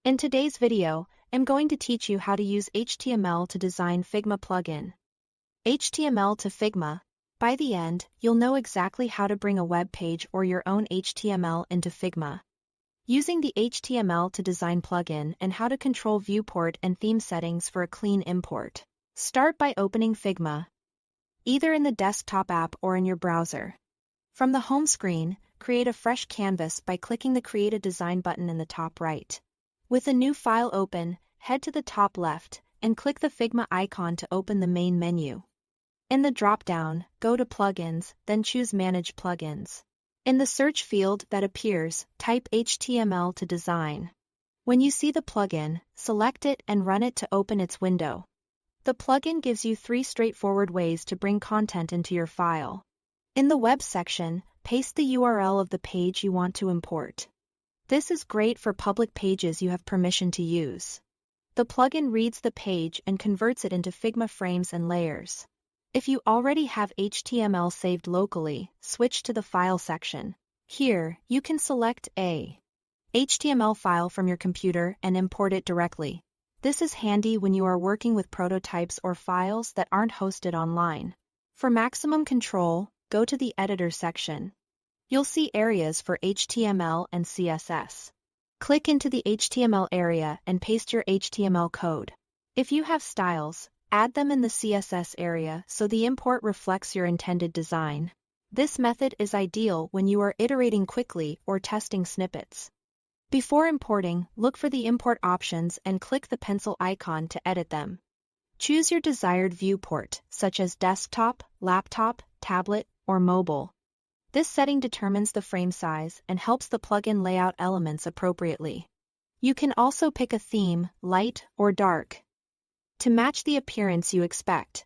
In today's video, I'm going to teach you how to use HTML to design Figma plugin. HTML to Figma. By the end, you'll know exactly how to bring a web page or your own HTML into Figma. Using the HTML to design plugin and how to control viewport and theme settings for a clean import. Start by opening Figma, either in the desktop app or in your browser. From the home screen, create a fresh canvas by clicking the Create a Design button in the top right. With a new file open, head to the top left and click the Figma icon to open the main menu. In the drop-down, go to Plugins, then choose Manage Plugins. In the search field that appears, type HTML to design. When you see the plugin, select it and run it to open its window. The plugin gives you 3 straightforward ways to bring content into your file. In the Web section, paste the URL of the page you want to import. This is great for public pages you have permission to use. The plugin reads the page and converts it into Figma frames and layers. If you already have HTML saved locally, switch to the File section. Here, you can select a HTML file from your computer and import it directly. This is handy when you are working with prototypes or files that aren't hosted online. For maximum control, go to the Editor section. You'll see areas for HTML and CSS. Click into the HTML area and paste your HTML code. If you have styles, add them in the CSS area so the import reflects your intended design. This method is ideal when you are iterating quickly or testing snippets. Before importing, look for the import options and click the pencil icon to edit them. Choose your desired viewport, such as desktop, laptop, tablet, or mobile. This setting determines the frame size and helps the plugin lay out elements appropriately. You can also pick a theme, light or dark, to match the appearance you expect.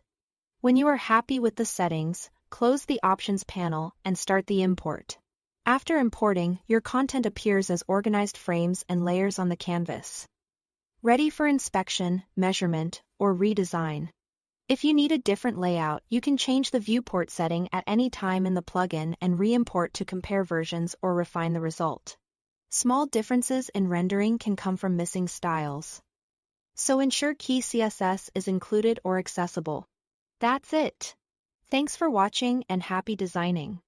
When you are happy with the settings, close the Options panel and start the import. After importing, your content appears as organized frames and layers on the canvas, ready for inspection, measurement, or redesign. If you need a different layout, you can change the viewport setting at any time in the plugin and re-import to compare versions or refine the result. Small differences in rendering can come from missing styles, so ensure key CSS is included or accessible. That's it. Thanks for watching and happy designing.